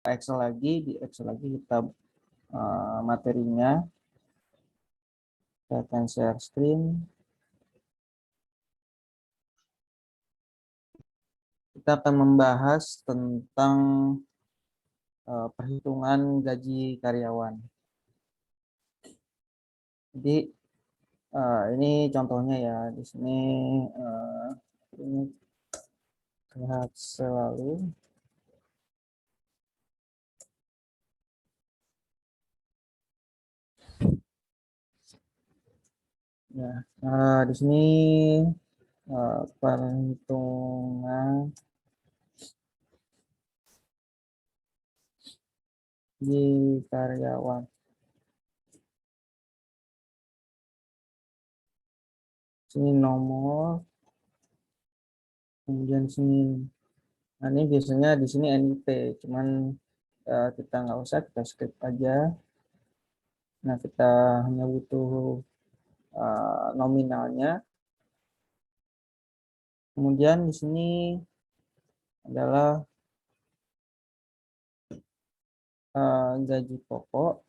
Excel lagi, di Excel lagi kita materinya. Kita akan share screen. Kita akan membahas tentang perhitungan gaji karyawan. Jadi ini contohnya ya, di sini ini lihat selalu. Ya, di sini perhitungan di karyawan. Sini nomor, kemudian sini. Nah, ini biasanya di sini NIP, cuman kita nggak usah, kita skip aja. Nah, kita hanya butuh nominalnya. Kemudian di sini adalah gaji pokok.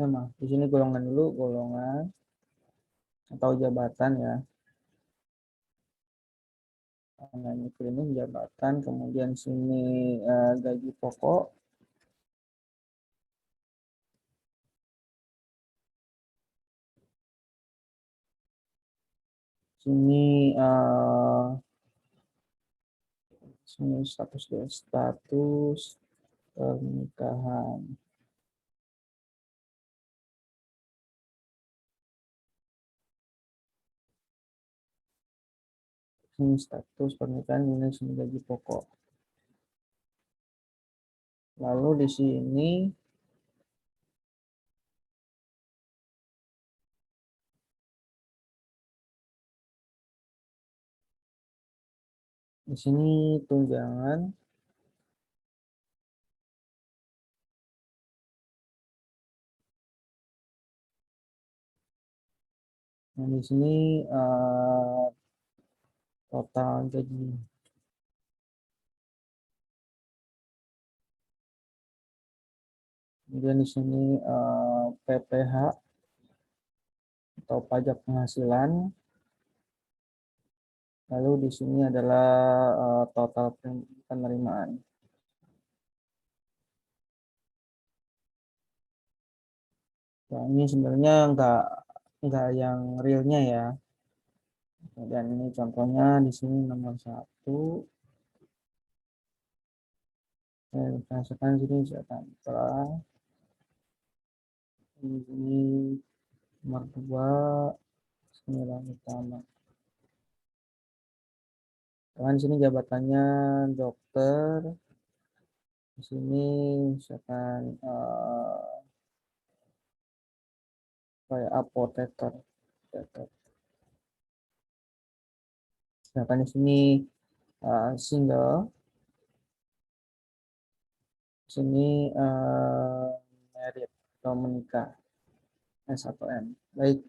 Memang di sini golongan dulu, golongan atau jabatan ya. Nah, ini klinik jabatan, kemudian sini gaji pokok. Sini sini status pernikahan. Ini status pernikahan, ini sini gaji pokok. Lalu di sini tunjangan. Nah, di sini total gaji. Kemudian di sini PPH atau pajak penghasilan. Lalu di sini adalah total penerimaan. Nah, ini sebenarnya nggak yang realnya ya. Dan ini contohnya di sini nomor 1. Misalkan sini misalkan di sini nomor 2 nilai utama. Kan sini jabatannya dokter. Di sini misalkan kayak apoteker. Misalkan di sini single. Di sini married atau menikah. S atau M. Baik.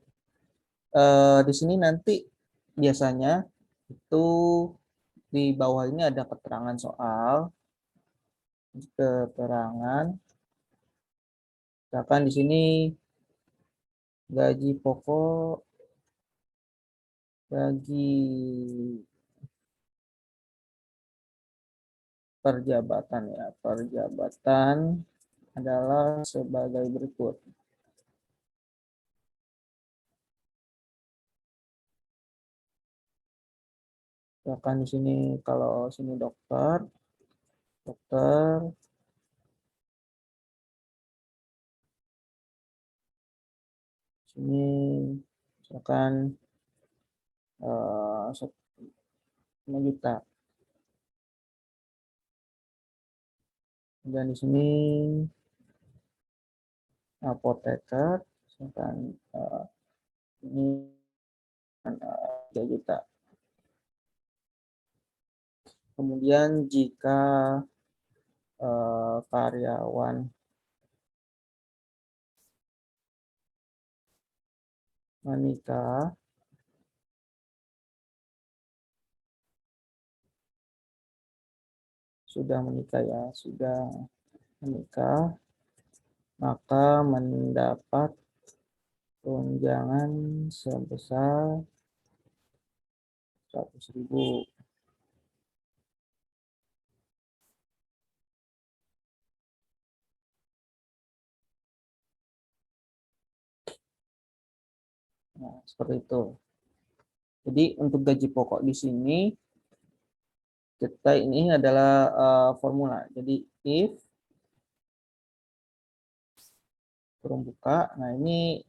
Di sini nanti biasanya itu di bawah ini ada keterangan soal. Keterangan. Misalkan di sini gaji pokok, gaji perjabatan ya. Perjabatan adalah sebagai berikut. Misalkan di sini kalau sini dokter, sini misalkan 5 juta. Dan di sini apoteker, misalkan ini 3 juta. Kemudian jika karyawan menikah, sudah menikah ya, sudah menikah, maka mendapat tunjangan sebesar 100.000. Nah, seperti itu. Jadi untuk gaji pokok di sini kita ini adalah formula. Jadi if kurung buka. Nah, ini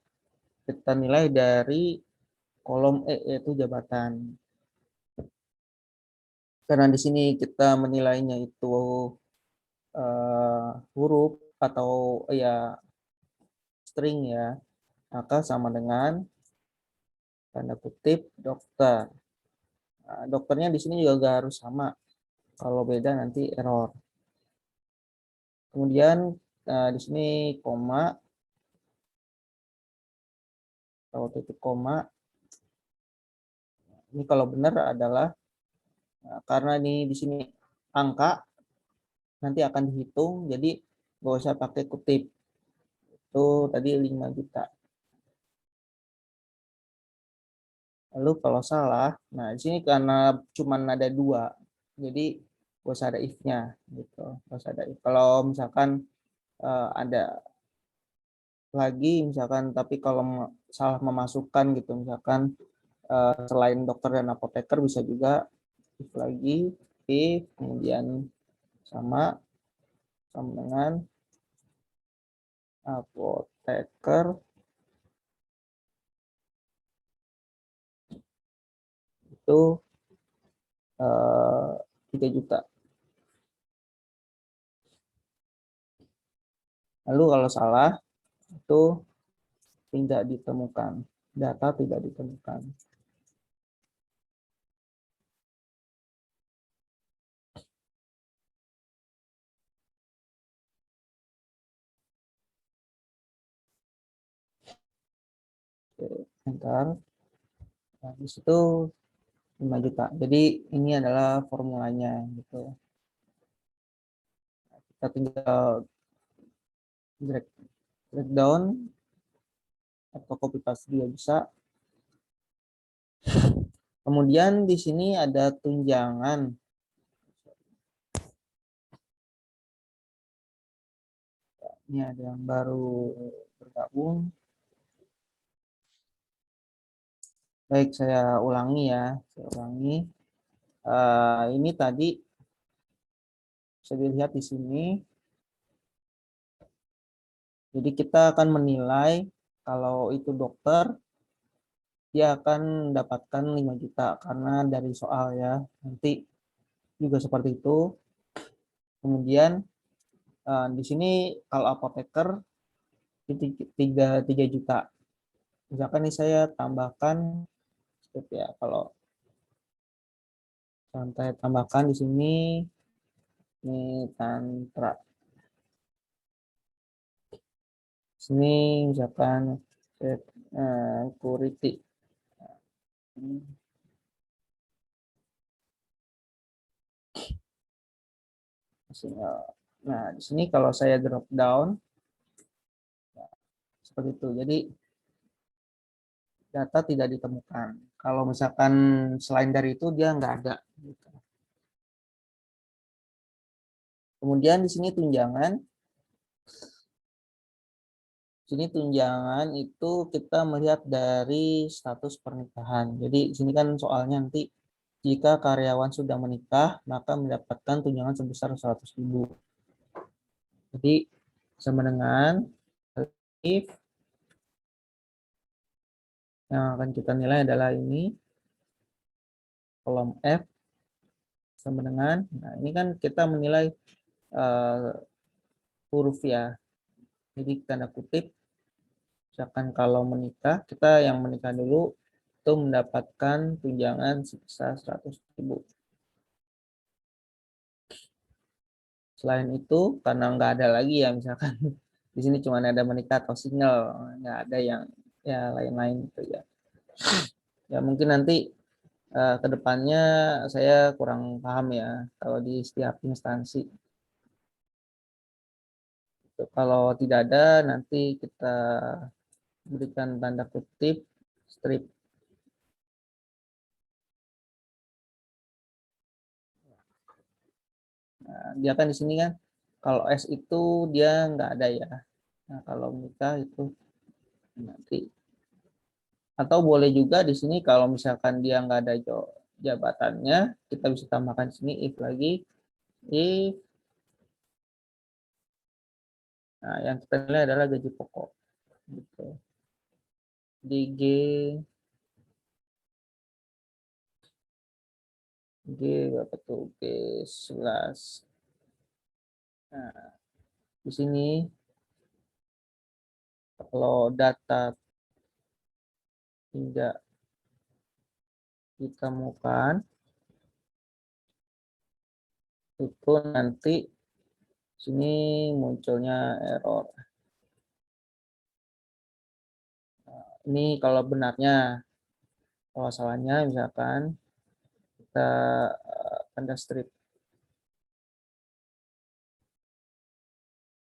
kita nilai dari kolom E yaitu jabatan. Karena di sini kita menilainya itu huruf atau ya string ya, maka sama dengan tanda kutip dokter. Nah, dokternya di sini juga harus sama. Kalau beda nanti error. Kemudian di sini koma atau titik koma. Ini kalau benar adalah karena ini di sini angka nanti akan dihitung, jadi nggak usah pakai kutip. Itu tadi 5 juta. Lalu kalau salah, nah di sini karena cuma ada 2, jadi nggak usah ada if-nya gitu. Nggak usah ada if. Kalau misalkan ada lagi misalkan, tapi kalau salah memasukkan gitu, misalkan selain dokter dan apoteker bisa juga if lagi, if kemudian sama sama dengan apoteker itu 3 juta. Lalu kalau salah itu tidak ditemukan, data tidak ditemukan. Enter. Nah, di situ 5 juta. Jadi ini adalah formulanya gitu. Kita tinggal drag down atau copy paste juga bisa. Kemudian di sini ada tunjangan. Ini ada yang baru bergabung. Baik, saya ulangi ya. Saya ulangi. Ini tadi bisa dilihat di sini. Jadi kita akan menilai kalau itu dokter, dia akan mendapatkan 5 juta karena dari soal ya. Nanti juga seperti itu. Kemudian di sini kalau apoteker itu 3 juta. Misalkan ini saya tambahkan ya, kalau saya tambahkan di sini ini tantra. Sini misalkan security. Nah, di sini kalau saya drop down seperti itu. Jadi data tidak ditemukan. Kalau misalkan selain dari itu dia nggak ada. Gitu. Kemudian di sini tunjangan. Sini tunjangan itu kita melihat dari status pernikahan. Jadi di sini kan soalnya nanti jika karyawan sudah menikah maka mendapatkan tunjangan sebesar 100.000. Jadi sama dengan if yang akan kita nilai adalah ini kolom F sama dengan, nah ini kan kita menilai huruf ya. Jadi tanda kutip, misalkan kalau menikah, kita yang menikah dulu itu mendapatkan tunjangan sebesar 100.000. Selain itu, karena nggak ada lagi ya, misalkan di sini cuma ada menikah atau single, nggak ada yang ya lain-lain gitu ya. Ya mungkin nanti kedepannya saya kurang paham ya kalau di setiap instansi. Kalau tidak ada, nanti kita berikan tanda kutip strip. Nah, dia kan di sini kan kalau S itu dia nggak ada ya. Nah, kalau nikah itu nanti, atau boleh juga di sini kalau misalkan dia nggak ada jabatannya, kita bisa tambahkan di sini if lagi, if, nah yang kita nilai adalah gaji pokok gitu. Di G berapa tuh, G11. Nah, di sini kalau data tidak ditemukan, itu nanti sini munculnya error. Ini kalau benarnya, kalau salahnya misalkan kita tanda strip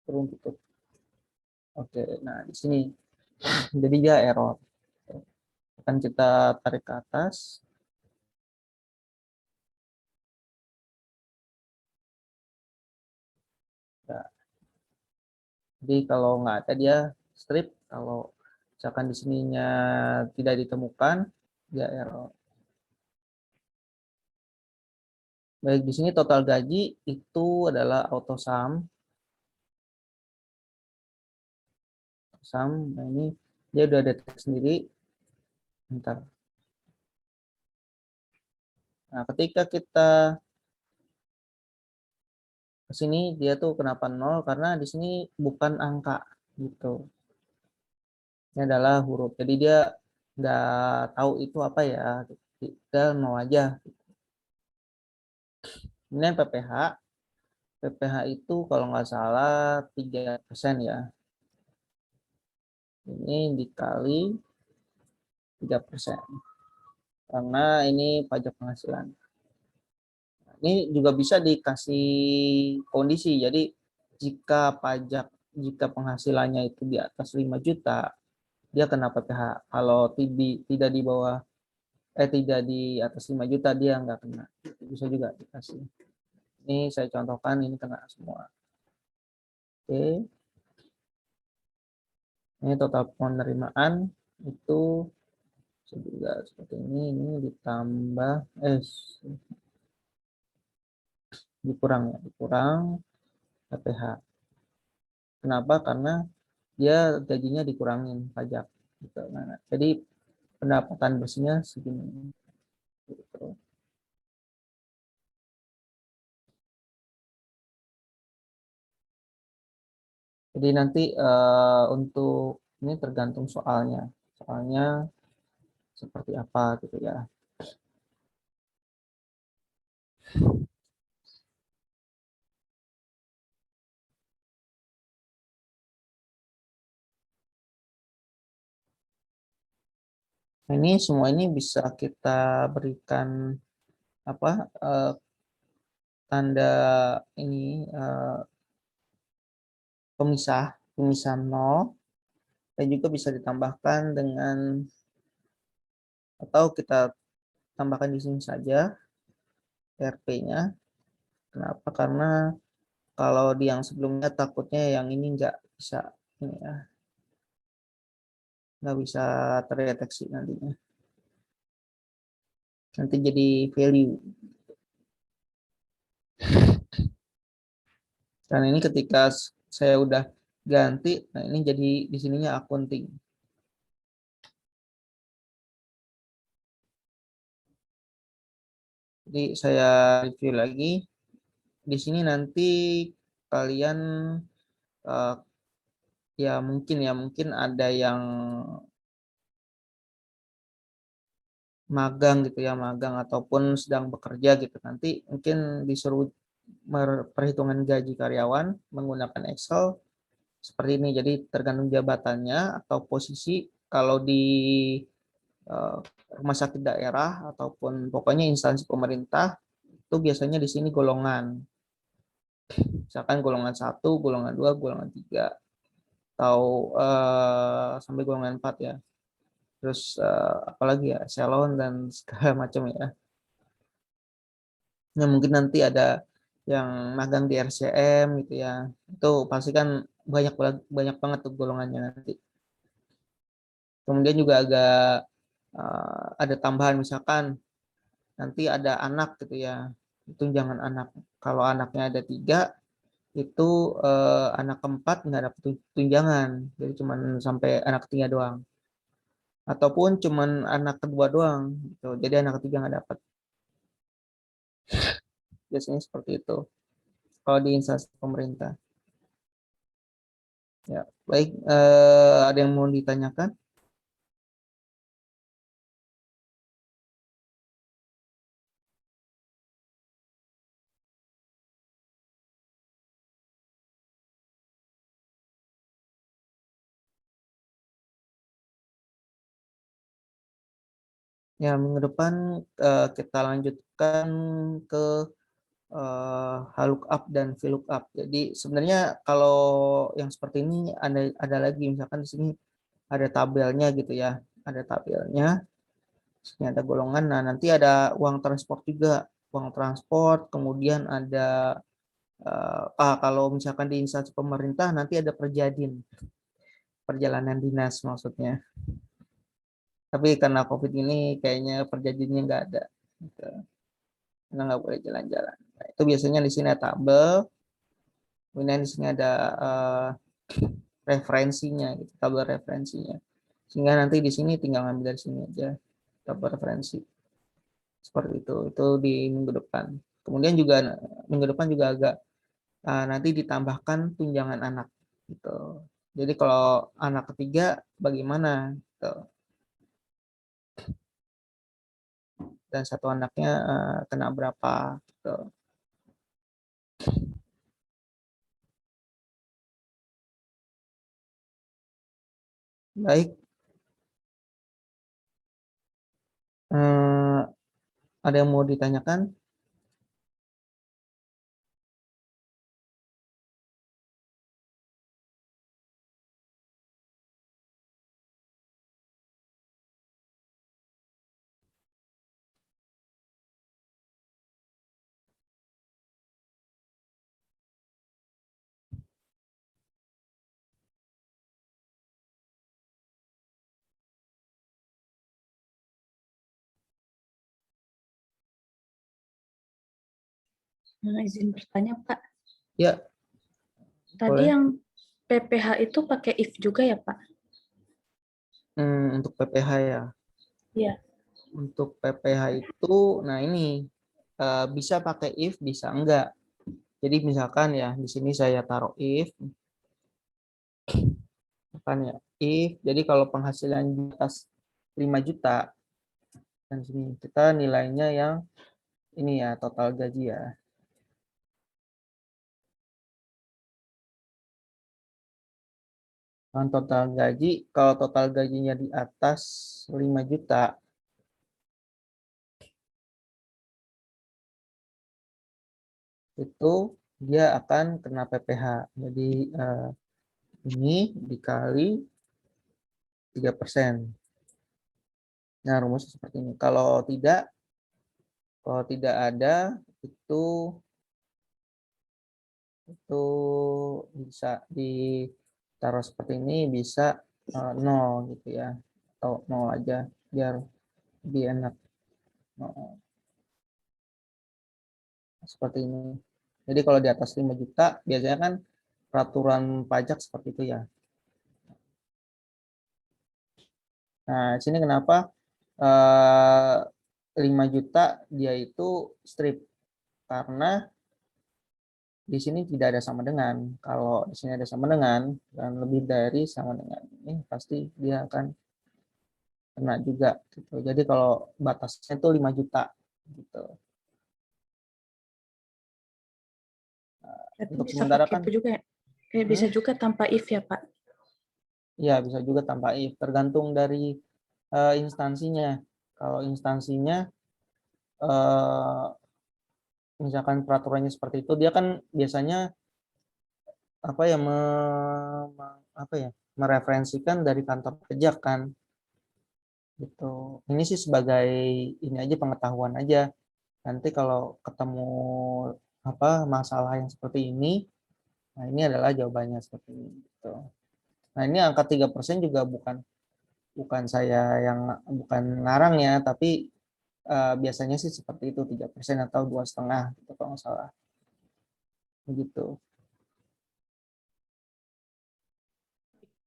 turun tutup. Oke, nah di sini jadi dia error. Akan kita tarik ke atas. Nah, jadi kalau nggak ada dia strip, kalau misalkan di sininya tidak ditemukan, dia error. Baik, di sini total gaji itu adalah auto sum. Nah ini dia udah ada teks sendiri. Bentar. Nah, ketika kita ke sini dia tuh kenapa 0? Karena di sini bukan angka gitu. Ini adalah huruf. Jadi dia nggak tahu itu apa ya. Kita 0 aja. Kemudian PPH. PPH itu kalau nggak salah 3% ya. Ini dikali 3%. Karena ini pajak penghasilan. Ini juga bisa dikasih kondisi. Jadi jika penghasilannya itu di atas 5 juta, dia kena PPh. Kalau tidak di bawah tidak di atas 5 juta dia nggak kena. Bisa juga dikasih. Ini saya contohkan, ini kena semua. Oke. Ini total penerimaan itu juga seperti ini ditambah dikurang PPh. Kenapa? Karena dia gajinya dikurangin pajak gitu. Nah, jadi pendapatan bersihnya segini gitu. Jadi nanti untuk ini tergantung soalnya seperti apa gitu ya. Nah, ini semua ini bisa kita berikan apa tanda ini pemisah 0, dan juga bisa ditambahkan dengan, atau kita tambahkan di sini saja RP-nya. Kenapa? Karena kalau di yang sebelumnya takutnya yang ini ini ya, nggak bisa terdeteksi nantinya. Nanti jadi value. Dan ini ketika saya udah ganti, nah ini jadi di sininya accounting. Jadi saya review lagi. Di sini nanti kalian uh, mungkin ada yang magang gitu ya, magang ataupun sedang bekerja gitu. Nanti mungkin disuruh perhitungan gaji karyawan menggunakan Excel seperti ini. Jadi tergantung jabatannya atau posisi. Kalau di rumah sakit daerah ataupun pokoknya instansi pemerintah itu biasanya di sini golongan. Misalkan golongan 1, golongan 2, golongan 3 atau sampai golongan 4 ya. Terus apalagi ya, eselon dan segala macam ya. Ya mungkin nanti ada yang magang di RCM gitu ya. Itu pasti kan banyak banyak banget tuh golongannya nanti. Kemudian juga ada tambahan misalkan nanti ada anak gitu ya, tunjangan anak. Kalau anaknya ada 3, itu anak keempat nggak dapat tunjangan, jadi cuma sampai anak ketiga doang. Ataupun cuma anak kedua doang, gitu. Jadi anak ketiga nggak dapat. Biasanya seperti itu. Kalau di instansi pemerintah. Ya, baik. Ada yang mau ditanyakan? Ya, minggu depan kita lanjutkan ke lookup dan VLOOKUP. Jadi sebenarnya kalau yang seperti ini ada lagi, misalkan di sini ada tabelnya gitu ya, ada tabelnya, sini ada golongan. Nah nanti ada uang transport juga, uang transport, kemudian ada kalau misalkan di instansi pemerintah nanti ada perjalanan dinas maksudnya. Tapi karena COVID ini kayaknya perjanjiannya nggak ada, gitu. Karena nggak boleh jalan-jalan. Nah, itu biasanya di sini ada tabel, kemudian di sini ada referensinya, gitu, tabel referensinya. Sehingga nanti di sini tinggal ngambil dari sini aja tabel referensi. Seperti itu di minggu depan. Kemudian juga minggu depan juga agak nanti ditambahkan tunjangan anak gitu. Jadi kalau anak ketiga bagaimana gitu. Dan satu anaknya kena berapa gitu. Baik, eh, ada yang mau ditanyakan? Nah, izin bertanya, Pak. Ya, Tadi boleh. yang PPH itu pakai if juga ya, Pak? Untuk PPH ya. Iya. Untuk PPH itu, nah ini bisa pakai if, bisa enggak. Jadi misalkan ya di sini saya taruh if, misalkan ya if. Jadi kalau penghasilan di atas 5 juta, dan sini kita nilainya yang ini ya total gaji ya. Total gaji, kalau total gajinya di atas 5 juta, itu dia akan kena PPH. Jadi ini dikali 3%. Nah, rumusnya seperti ini. Kalau tidak ada itu itu bisa ditaruh seperti ini, bisa 0 gitu ya, atau 0 aja biar lebih enak. Seperti ini. Jadi kalau di atas 5 juta biasanya kan peraturan pajak seperti itu ya. Nah, sini kenapa 5 juta dia itu strip, karena di sini tidak ada sama dengan. Kalau di sini ada sama dengan dan lebih dari sama dengan ini pasti dia akan kena juga gitu. Jadi kalau batasnya itu 5 juta gitu. Berarti Untuk bisa sementara pakai kan itu juga ya? Bisa hmm, juga tanpa if ya, Pak? ya bisa juga tanpa if, tergantung dari instansinya. Kalau instansinya eh, misalkan peraturannya seperti itu, dia kan biasanya apa ya apa ya mereferensikan dari kantor pajak kan gitu. Ini sih sebagai ini aja pengetahuan aja. Nanti kalau ketemu apa masalah yang seperti ini, nah ini adalah jawabannya seperti ini gitu. Nah, ini angka 3% juga bukan bukan saya yang bukan ngarang ya, tapi biasanya sih seperti itu 3% atau 2,5 gitu kalau nggak salah. Begitu.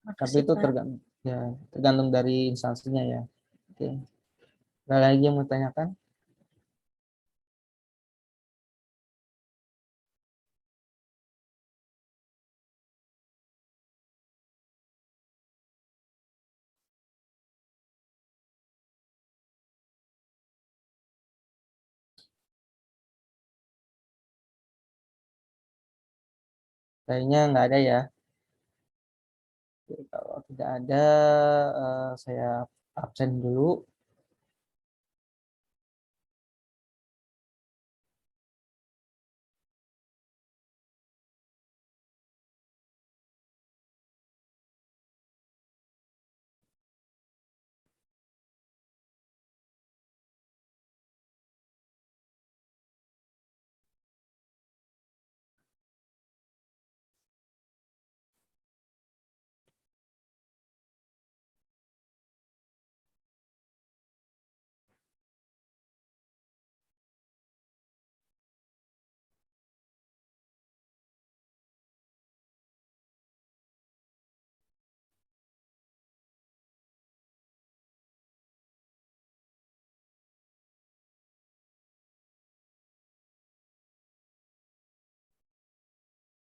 Tapi Makasih, itu Pak. tergantung ya tergantung dari instansinya ya. Oke. Ada lagi yang mau tanyakan? Kayaknya nggak ada ya. Oke, kalau tidak ada, saya absen dulu.